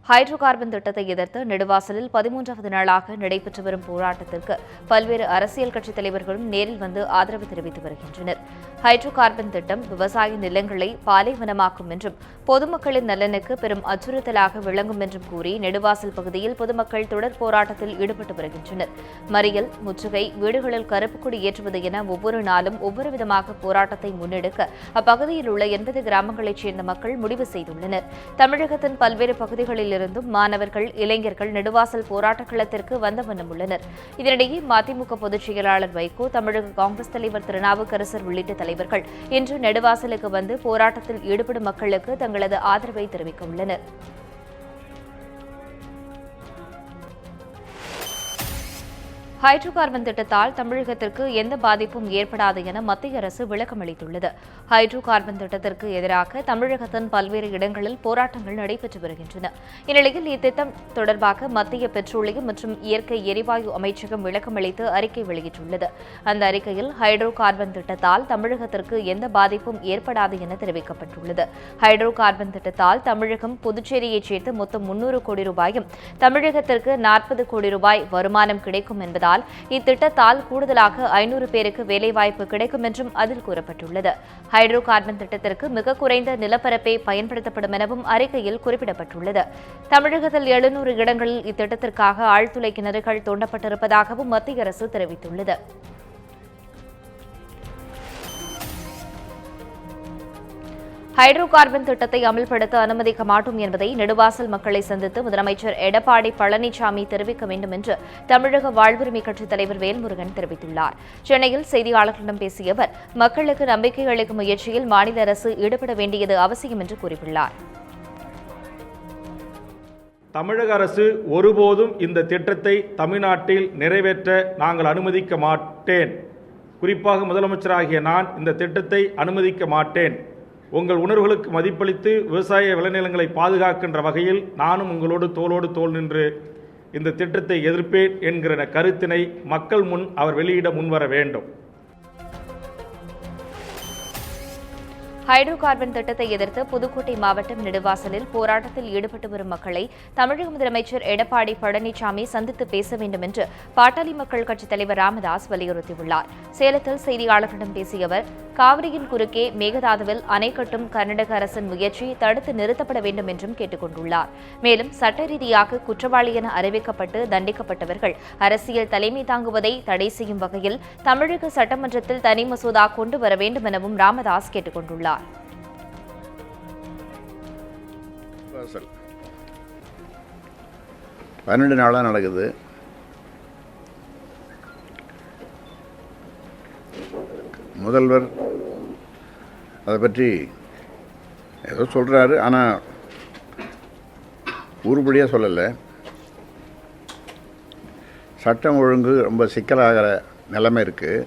Hydro carbon திட்டத்தை எதிர்த்து நெடுவாசலில் 13வது நாளாக நடைபெற்று வரும் போராட்டத்திற்கு பல்வேறு அரசியல் கட்சித் தலைவர்களும் நேரில் வந்து ஆதரவு தெரிவித்து வருகின்றனர். ஹைட்ரோ கார்பன் திட்டம் விவசாய நிலங்களை பாலைவனமாக்கும் என்றும் பொதுமக்களின் நலனுக்கு பெரும் அச்சுறுத்தலாக விளங்கும் என்றும் கூறி நெடுவாசல் பகுதியில் பொதுமக்கள் தொடர் போராட்டத்தில் ஈடுபட்டு வருகின்றனர். மறியல், முற்றுகை, வீடுகளில் கருப்பு கொடி ஏற்றுவது என ஒவ்வொரு நாளும் ஒவ்வொரு விதமாக போராட்டத்தை முன்னெடுக்க அப்பகுதியில் உள்ள 80 கிராமங்களைச் சேர்ந்த மக்கள் முடிவு செய்துள்ளனர். தமிழகத்தின் பல்வேறு பகுதிகளில் இருந்தும் மாணவர்கள், இளைஞர்கள் நெடுவாசல் போராட்ட களத்திற்கு வந்த வண்ணம் உள்ளனர். இதனிடையே மதிமுக பொதுச் செயலாளர் வைகோ, தமிழக காங்கிரஸ் தலைவர் திருநாவுக்கரசர் உள்ளிட்ட தலைவர்கள் இன்று நெடுவாசலுக்கு வந்து போராட்டத்தில் ஈடுபடும் மக்களுக்கு தங்களது ஆதரவை தெரிவிக்க உள்ளனர். ஹைட்ரோ கார்பன் திட்டத்தால் தமிழகத்திற்கு எந்த பாதிப்பும் ஏற்படாது என மத்திய அரசு விளக்கம் அளித்துள்ளது. ஹைட்ரோ கார்பன் திட்டத்திற்கு எதிராக தமிழகத்தின் பல்வேறு இடங்களில் போராட்டங்கள் நடைபெற்று வருகின்றன. இந்நிலையில் இத்திட்டம் தொடர்பாக மத்திய பெட்ரோலியம் மற்றும் இயற்கை எரிவாயு அமைச்சகம் விளக்கம் அளித்து அறிக்கை வெளியிட்டுள்ளது. அந்த அறிக்கையில் ஹைட்ரோ கார்பன் திட்டத்தால் தமிழகத்திற்கு எந்த பாதிப்பும் ஏற்படாது என தெரிவிக்கப்பட்டுள்ளது. ஹைட்ரோ கார்பன் திட்டத்தால் தமிழகம், புதுச்சேரியைச் சேர்த்து மொத்தம் 300 கோடி ரூபாயும், தமிழகத்திற்கு 40 கோடி ரூபாய் வருமானம் கிடைக்கும் என்பதால் இத்திட்டத்தால் கூடுதலாக 500 பேருக்கு வேலைவாய்ப்பு கிடைக்கும் என்றும் அதில் கூறப்பட்டுள்ளது. ஹைட்ரோ கார்பன் திட்டத்திற்கு மிக குறைந்த நிலப்பரப்பே பயன்படுத்தப்படும் எனவும் அறிக்கையில் குறிப்பிடப்பட்டுள்ளது. தமிழகத்தில் 700 இடங்களில் இத்திட்டத்திற்காக ஆழ்துளை கிணறுகள் தோண்டப்பட்டிருப்பதாகவும் மத்திய அரசு தெரிவித்துள்ளது. ஹைட்ரோ கார்பன் திட்டத்தை அமல்படுத்த அனுமதிக்க மாட்டோம் என்பதை நெடுவாசல் மக்களை சந்தித்து முதலமைச்சர் எடப்பாடி பழனிசாமி தெரிவிக்க வேண்டும் என்று தமிழக வாழ்வுரிமை கட்சித் தலைவர் வேல்முருகன் தெரிவித்துள்ளார். சென்னையில் செய்தியாளர்களிடம் பேசிய அவர், மக்களுக்கு நம்பிக்கை அளிக்கும் முயற்சியில் மாநில அரசு ஈடுபட வேண்டியது அவசியம் என்று கூறியுள்ளார். தமிழக அரசு ஒருபோதும் இந்த திட்டத்தை தமிழ்நாட்டில் நிறைவேற்ற நாங்கள் அனுமதிக்க மாட்டேன். குறிப்பாக முதலமைச்சராகிய நான் இந்த திட்டத்தை அனுமதிக்க மாட்டேன். உங்கள் உணர்வுகளுக்கு மதிப்பளித்து விவசாய விளைநிலங்களை பாதுகாக்கின்ற வகையில் நானும் உங்களோடு தோளோடு தோள் நின்று இந்த திட்டத்தை எதிர்ப்பேன் என்கிற கருத்தினை மக்கள் முன் அவர் வெளியிட முன்வர வேண்டும். ஹைட்ரோ கார்பன் திட்டத்தை எதிர்த்து புதுக்கோட்டை மாவட்டம் நெடுவாசலில் போராட்டத்தில் ஈடுபட்டு வரும் மக்களை தமிழக முதலமைச்சர் எடப்பாடி பழனிசாமி சந்தித்து பேச வேண்டும் என்று பாட்டாளி மக்கள் கட்சித் தலைவர் ராமதாஸ் வலியுறுத்தியுள்ளார். சேலத்தில் செய்தியாளர்களிடம் பேசிய அவர், காவிரியின் குறுக்கே மேகதாதுவில் அணை கட்டும் கர்நாடக அரசின் முயற்சி தடுத்து நிறுத்தப்பட வேண்டும் என்றும் கேட்டுக் கொண்டுள்ளார். மேலும் சட்ட ரீதியாக குற்றவாளி என அறிவிக்கப்பட்டு தண்டிக்கப்பட்டவர்கள் அரசியல் தலைமை தாங்குவதை தடை செய்யும் வகையில் தமிழக சட்டமன்றத்தில் தனி மசோதா கொண்டு வர வேண்டும் எனவும் ராமதாஸ் கேட்டுக் கொண்டுள்ளார். 12 நாளாக நடக்குது. முதல்வர் அதை பற்றி ஏதோ சொல்கிறாரு, ஆனால் உருப்படியாக சொல்லலை. சட்டம் ஒழுங்கு ரொம்ப சிக்கலாகிற நிலைமை இருக்குது.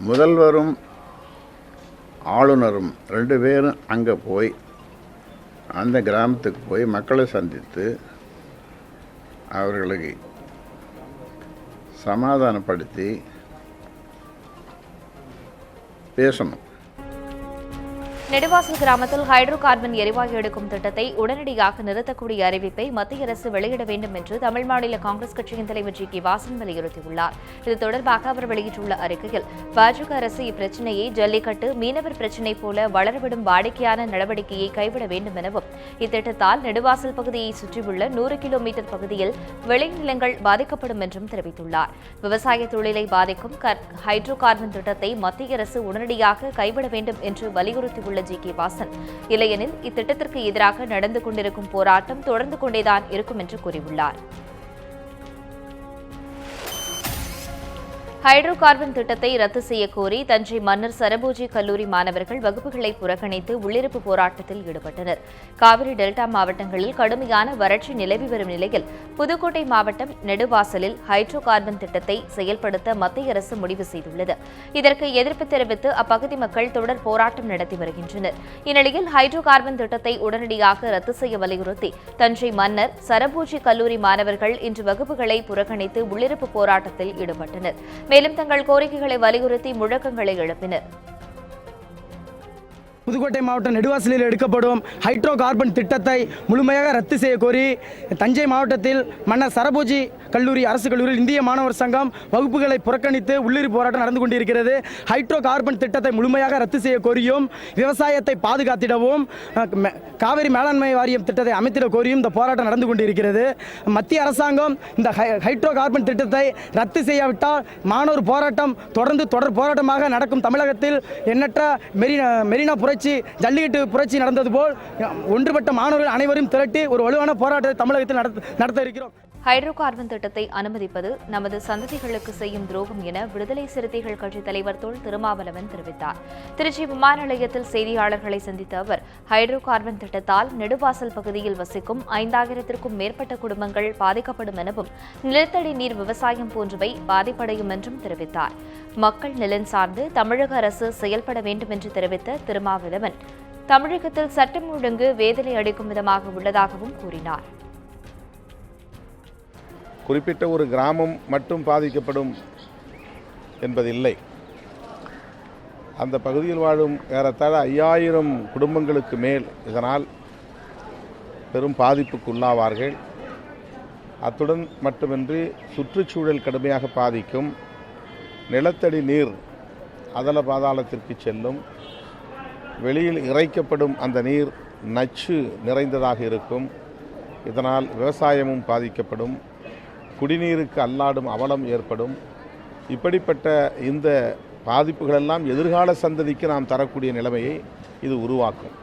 முதல்வரும் ஆளுநரும் 2 பேரும் அங்கே போய் அந்த கிராமத்துக்கு போய் மக்களை சந்தித்து அவர்களுக்கு சமாதானப்படுத்தி பேசணும். நெடுவாசல் கிராமத்தில் ஹைட்ரோ கார்பன் எரிவாயு எடுக்கும் திட்டத்தை உடனடியாக நிறுத்தக்கூடிய அறிவிப்பை மத்திய அரசு வெளியிட வேண்டும் என்று தமிழ் மாநில காங்கிரஸ் கட்சியின் தலைவர் ஜி. கே. வாசன் வலியுறுத்தியுள்ளார். இது தொடர்பாக அவர் வெளியிட்டுள்ள அறிக்கையில், பாஜக அரசு இப்பிரச்சினையை ஜல்லிக்கட்டு, மீனவர் பிரச்சினை போல வளரவிடும் வாடிக்கையான நடவடிக்கையை கைவிட வேண்டும் எனவும், இத்திட்டத்தால் நெடுவாசல் பகுதியை சுற்றியுள்ள 100 கிலோமீட்டர் பகுதியில் விளைநிலங்கள் பாதிக்கப்படும் என்றும் தெரிவித்துள்ளார். விவசாய தொழிலை பாதிக்கும் ஹைட்ரோ கார்பன் திட்டத்தை மத்திய அரசு உடனடியாக கைவிட வேண்டும் என்று வலியுறுத்தியுள்ள ஜி. கே. வாசன், இல்லையெனில் இத்திட்டத்திற்கு எதிராக நடந்து கொண்டிருக்கும் போராட்டம் தொடர்ந்து கொண்டேதான் இருக்கும் என்று கூறியுள்ளார். ஹைட்ரோ கார்பன் திட்டத்தை ரத்து செய்யக் கோரி தஞ்சை மன்னர் சரபோஜி கல்லூரி மாணவர்கள் வகுப்புகளை புறக்கணித்து உள்ளிருப்பு போராட்டத்தில் ஈடுபட்டனர். காவிரி டெல்டா மாவட்டங்களில் கடுமையான வறட்சி நிலவி வரும் நிலையில் புதுக்கோட்டை மாவட்டம் நெடுவாசலில் ஹைட்ரோ கார்பன் திட்டத்தை செயல்படுத்த மத்திய அரசு முடிவு செய்துள்ளது. இதற்கு எதிர்ப்பு தெரிவித்து அப்பகுதி மக்கள் தொடர் போராட்டம் நடத்தி வருகின்றனர். இந்நிலையில் ஹைட்ரோ கார்பன் திட்டத்தை உடனடியாக ரத்து செய்ய வலியுறுத்தி தஞ்சை மன்னர் சரபோஜி கல்லூரி மாணவர்கள் இன்று வகுப்புகளை புறக்கணித்து உள்ளிருப்பு போராட்டத்தில் ஈடுபட்டனர். மேலும் தங்கள் கோரிக்கைகளை வலியுறுத்தி முழக்கங்களை எழுப்பினர். புதுக்கோட்டை மாவட்டம் நெடுவாசலில் எடுக்கப்படும் ஹைட்ரோ கார்பன் திட்டத்தை முழுமையாக ரத்து செய்ய கோரி தஞ்சை மாவட்டத்தில் மன்னர் சரபோஜி கல்லூரி அரசு கல்லூரியில் இந்திய மாணவர் சங்கம் வகுப்புகளை புறக்கணித்து உள்ளிருப்பு போராட்டம் நடந்து கொண்டிருக்கிறது. ஹைட்ரோ கார்பன் திட்டத்தை முழுமையாக ரத்து செய்ய கோரியும் விவசாயத்தை பாதுகாத்திடவும் காவிரி மேலாண்மை வாரியம் திட்டத்தை அமைத்திட கோரியும் இந்த போராட்டம் நடந்து கொண்டிருக்கிறது. மத்திய அரசாங்கம் இந்த ஹைட்ரோ கார்பன் திட்டத்தை ரத்து செய்யாவிட்டால் மாணவர் போராட்டம் தொடர் போராட்டமாக நடக்கும். தமிழகத்தில் எண்ணற்ற மெரினா புரட்சி, ஜல்லிக்கட்டு புரட்சி நடந்தது போல் ஒன்றுபட்ட மாணவர்கள் அனைவரும் திரட்டி ஒரு வலுவான போராட்டத்தை தமிழகத்தில் நடத்த இருக்கிறோம். ஹைட்ரோ கார்பன் திட்டத்தை அனுமதிப்பது நமது சந்ததிகளுக்கு செய்யும் துரோகம் என விடுதலை சிறுத்தைகள் கட்சித் தலைவர் தொல் திருமாவளவன் தெரிவித்தார். திருச்சி விமான நிலையத்தில் செய்தியாளர்களை சந்தித்த அவர், ஹைட்ரோ கார்பன் திட்டத்தால் நெடுவாசல் பகுதியில் வசிக்கும் 5000த்திற்கும் மேற்பட்ட குடும்பங்கள் பாதிக்கப்படும் எனவும், நிலத்தடி நீர் விவசாயம் போன்றவை பாதிப்படையும் என்றும் தெரிவித்தார். மக்கள் நலன் சார்ந்து தமிழக அரசு செயல்பட வேண்டும் என்று தெரிவித்த திருமாவளவன், தமிழகத்தில் சட்டம் ஒழுங்கு வேதனை அளிக்கும் விதமாக உள்ளதாகவும் கூறினார். குறிப்பிட்ட ஒரு கிராமம் மட்டும் பாதிக்கப்படும் என்பதில்லை. அந்த பகுதியில் வாழும் ஏறத்தாழ 5000 குடும்பங்களுக்கு மேல் இதனால் பெரும் பாதிப்புக்கு உள்ளாவார்கள். அத்துடன் மட்டுமின்றி சுற்றுச்சூழல் கடுமையாக பாதிக்கும். நிலத்தடி நீர் அதல பாதாளத்திற்கு செல்லும். வெளியில் இறைக்கப்படும் அந்த நீர் நச்சு நிறைந்ததாக இருக்கும். இதனால் விவசாயமும் பாதிக்கப்படும். குடிநீருக்கு அல்லாடும் அவலம் ஏற்படும். இப்படிப்பட்ட இந்த பாதிப்புகளெல்லாம் எதிர்கால சந்ததிக்கு நாம் தரக்கூடிய நிலைமையை இது உருவாக்கும்.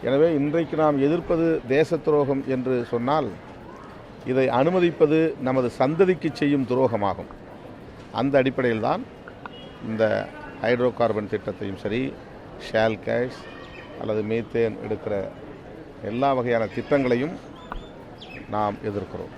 எனவே இன்றைக்கு நாம் எதிர்ப்பது தேச துரோகம் என்று சொன்னால், இதை அனுமதிப்பது நமது சந்ததிக்கு செய்யும் துரோகமாகும். அந்த அடிப்படையில் தான் இந்த ஹைட்ரோ கார்பன் திட்டத்தையும் சரி, ஷேல் கேஸ் அல்லது மீத்தேன் எடுக்கிற எல்லா வகையான திட்டங்களையும் நாம் எதிர்க்கிறோம்.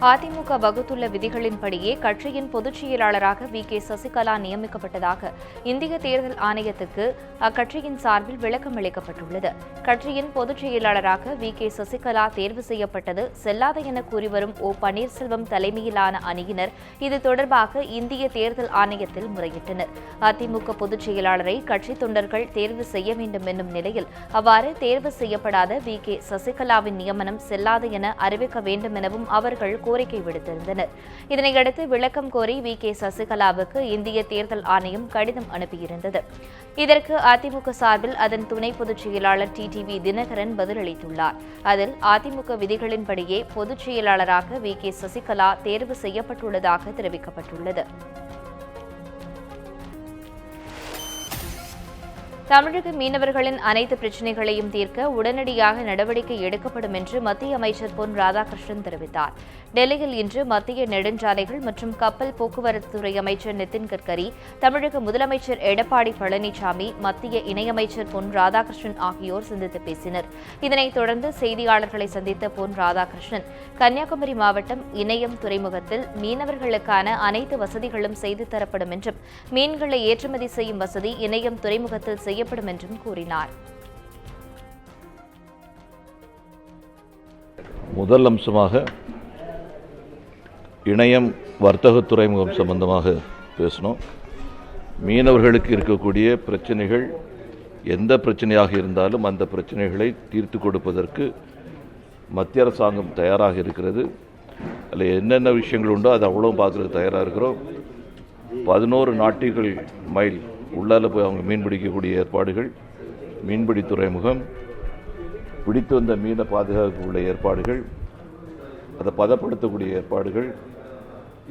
அதிமுக வகுத்துள்ள விதிகளின்படியே கட்சியின் பொதுச் செயலாளராக வி.கே. சசிகலா நியமிக்கப்பட்டதாக இந்திய தேர்தல் ஆணையத்துக்கு அக்கட்சியின் சார்பில் விளக்கம் அளிக்கப்பட்டுள்ளது. கட்சியின் பொதுச் செயலாளராக வி.கே. சசிகலா தேர்வு செய்யப்பட்டது செல்லாது என கூறிவரும் ஓ. பன்னீர்செல்வம் தலைமையிலான அணியினர் இது தொடர்பாக இந்திய தேர்தல் ஆணையத்தில் முறையிட்டனர். அதிமுக பொதுச் செயலாளரை கட்சி தொண்டர்கள் தேர்வு செய்ய வேண்டும் என்னும் நிலையில் அவ்வாறு தேர்வு செய்யப்படாத வி.கே. சசிகலாவின் நியமனம் செல்லாது என அறிவிக்க வேண்டும் எனவும் அவர்கள் கோரிக்கை விடுத்திருந்தனர். இதனையடுத்து விளக்கம் கோரி வி.கே. சசிகலாவுக்கு இந்திய தேர்தல் ஆணையம் கடிதம் அனுப்பியிருந்தது. இதற்கு அதிமுக சார்பில் அதன் துணை பொதுச் செயலாளர் டிடிவி தினகரன் பதிலளித்துள்ளார். அதில் அதிமுக விதிகளின்படியே பொதுச் செயலாளராக வி.கே. சசிகலா தேர்வு செய்யப்பட்டுள்ளதாக தெரிவிக்கப்பட்டுள்ளது. தமிழக மீனவர்களின் அனைத்து பிரச்சினைகளையும் தீர்க்க உடனடியாக நடவடிக்கை எடுக்கப்படும் என்று மத்திய அமைச்சர் பொன் ராதாகிருஷ்ணன் தெரிவித்தார். டெல்லியில் இன்று மத்திய நெடுஞ்சாலைகள் மற்றும் கப்பல் போக்குவரத்துத்துறை அமைச்சர் நிதின் கட்கரி, தமிழக முதலமைச்சர் எடப்பாடி பழனிசாமி, மத்திய இணையமைச்சர் பொன் ராதாகிருஷ்ணன் ஆகியோர் சந்தித்து பேசினர். இதனைத் தொடர்ந்து செய்தியாளர்களை சந்தித்த பொன் ராதாகிருஷ்ணன், கன்னியாகுமரி மாவட்டம் இணையம் துறைமுகத்தில் மீனவர்களுக்கான அனைத்து வசதிகளும் செய்து தரப்படும் என்றும், மீன்களை ஏற்றுமதி செய்யும் வசதி இணையம் துறைமுகத்தில் செய்யப்படும் என்றும் கூறினார். முதல் அம்சமாக இணையம் வர்த்தக துறைமுகம் சம்பந்தமாக பேசணும். மீனவர்களுக்கு இருக்கக்கூடிய பிரச்சனைகள் எந்த பிரச்சனையாக இருந்தாலும் அந்த பிரச்சனைகளை தீர்த்து கொடுப்பதற்கு மத்திய அரசாங்கம் தயாராக இருக்கிறது. அதில் என்னென்ன விஷயங்கள் உண்டோ அது அவ்வளோ பார்க்குறதுக்கு தயாராக இருக்கிறோம். 11 நாட்டிகள் மைல் உள்ளால போய் அவங்க மீன் பிடிக்கக்கூடிய ஏற்பாடுகள், மீன்பிடி துறைமுகம், பிடித்து வந்த மீனை பாதுகாக்கக்கூடிய ஏற்பாடுகள், அதை பதப்படுத்தக்கூடிய ஏற்பாடுகள்,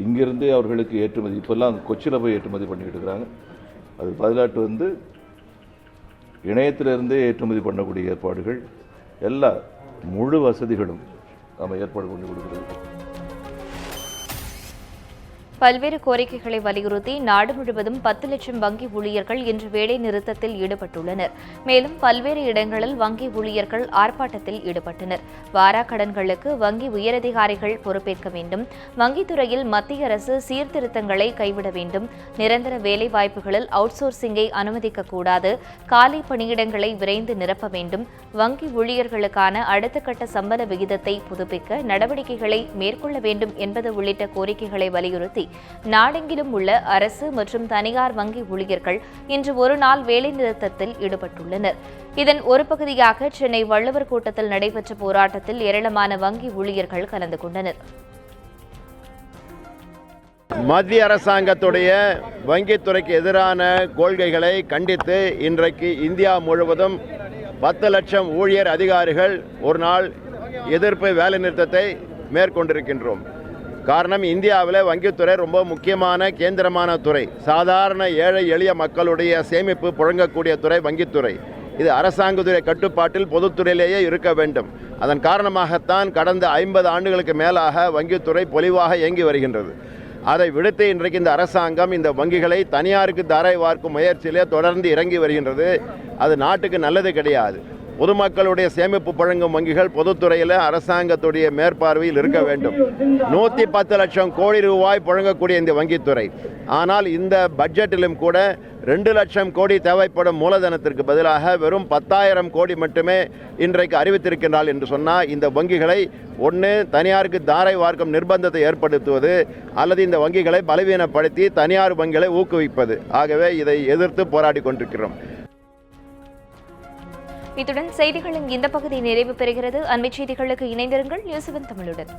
இங்கிருந்தே அவர்களுக்கு ஏற்றுமதி, இப்போல்லாம் கொச்சியில் போய் ஏற்றுமதி பண்ணிக்கிட்டு இருக்கிறாங்க. அது பதிலாட்டு இணையத்திலிருந்தே ஏற்றுமதி பண்ணக்கூடிய ஏற்பாடுகள், எல்லா முழு வசதிகளும் நம்ம ஏற்பாடு பண்ணி கொடுக்குறது. பல்வேறு கோரிக்கைகளை வலியுறுத்தி நாடு முழுவதும் 10 லட்சம் வங்கி ஊழியர்கள் இன்று வேலை நிறுத்தத்தில் ஈடுபட்டுள்ளனர். மேலும் பல்வேறு இடங்களில் வங்கி ஊழியர்கள் ஆர்ப்பாட்டத்தில் ஈடுபட்டனர். வாராக்கடன்களுக்கு வங்கி உயரதிகாரிகள் பொறுப்பேற்க வேண்டும், வங்கித்துறையில் மத்திய அரசு சீர்திருத்தங்களை கைவிட வேண்டும், நிரந்தர வேலைவாய்ப்புகளில் அவுட்சோர்சிங்கை அனுமதிக்கக்கூடாது, காலி பணியிடங்களை விரைந்து நிரப்ப வேண்டும், வங்கி ஊழியர்களுக்கான அடுத்த கட்ட சம்பள விகிதத்தை புதுப்பிக்க நடவடிக்கைகளை மேற்கொள்ள வேண்டும் என்பது உள்ளிட்ட கோரிக்கைகளை வலியுறுத்தி நாடெங்கிலும் உள்ள அரசு மற்றும் தனியார் வங்கி ஊழியர்கள் இன்று ஒருநாள் வேலைநிறுத்தத்தில் ஈடுபட்டுள்ளனர். இதன் ஒரு பகுதியாக சென்னை வள்ளுவர் கோட்டத்தில் நடைபெற்ற போராட்டத்தில் ஏராளமான வங்கி ஊழியர்கள் கலந்து கொண்டனர். மத்திய அரசாங்கத்துடைய வங்கித்துறைக்கு எதிரான கொள்கைகளை கண்டித்து இன்றைக்கு இந்தியா முழுவதும் 10 லட்சம் ஊழியர் அதிகாரிகள் ஒரு நாள் எதிர்ப்பு வேலைநிறுத்தத்தை மேற்கொண்டிருக்கின்றோம். காரணம், இந்தியாவில் வங்கித்துறை ரொம்ப முக்கியமான கேந்திரமான துறை. சாதாரண ஏழை எளிய மக்களுடைய சேமிப்பு புழங்கக்கூடிய துறை வங்கித்துறை. இது அரசாங்கத்துடைய கட்டுப்பாட்டில் பொதுத்துறையிலேயே இருக்க வேண்டும். அதன் காரணமாகத்தான் கடந்த 50 ஆண்டுகளுக்கு மேலாக வங்கித்துறை பொலிவாக இயங்கி வருகின்றது. அதை விடுத்து இன்றைக்கு இந்த அரசாங்கம் இந்த வங்கிகளை தனியாருக்கு தாரை வார்க்கும் முயற்சியிலே தொடர்ந்து இறங்கி வருகின்றது. அது நாட்டுக்கு நல்லது கிடையாது. பொதுமக்களுடைய சேமிப்பு புழங்கும் வங்கிகள் பொதுத்துறையில் அரசாங்கத்துடைய மேற்பார்வையில் இருக்க வேண்டும். 110 லட்சம் கோடி ரூபாய் புழங்கக்கூடிய இந்த வங்கித்துறை, ஆனால் இந்த பட்ஜெட்டிலும் கூட 2 லட்சம் கோடி தேவைப்படும் மூலதனத்திற்கு பதிலாக வெறும் 10,000 கோடி மட்டுமே இன்றைக்கு அறிவித்திருக்கின்றால் என்று சொன்னால், இந்த வங்கிகளை ஒன்று தனியாருக்கு தாரை வார்க்கும் நிர்பந்தத்தை ஏற்படுத்துவது, அல்லது இந்த வங்கிகளை பலவீனப்படுத்தி தனியார் வங்கிகளை ஊக்குவிப்பது. ஆகவே இதை எதிர்த்து போராடி கொண்டிருக்கிறோம். இத்துடன் செய்திகளின் இந்த பகுதி நிறைவு பெறுகிறது. அண்மைச் செய்திகளுக்கு இணைந்திருங்கள் நியூஸ் 7 தமிழுடன்.